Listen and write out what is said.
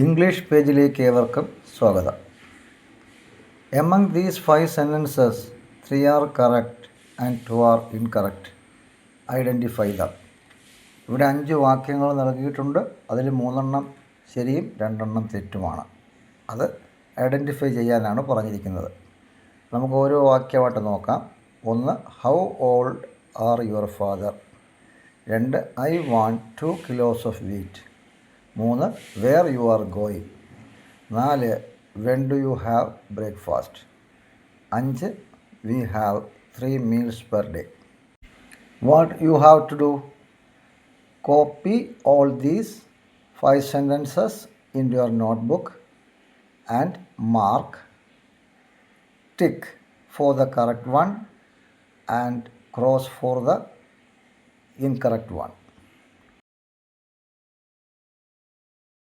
English പേജിലേക്ക് ഏവർക്കും സ്വാഗതം. Among these 5 sentences 3 are correct and 2 are incorrect. Identify dum. ഇവിടെ 5 വാക്യങ്ങൾ നൽകിയിട്ടുണ്ട്. അതിൽ 3 ശരിയും 2 തെറ്റുമാണ്. അത് ഐഡൻറ്റിഫൈ ചെയ്യാനാണ് പറഞ്ഞിരിക്കുന്നത്. നമുക്ക് ഓരോ വാക്യമായിട്ട് നോക്കാം. 1 how old are your father. 2 I want 2 kilos of wheat. 3 where you are going. 4 when do you have breakfast. 5 we have 3 meals per day. What you have to do? Copy all these 5 sentences into your notebook and mark, tick for the correct one and cross for the incorrect one.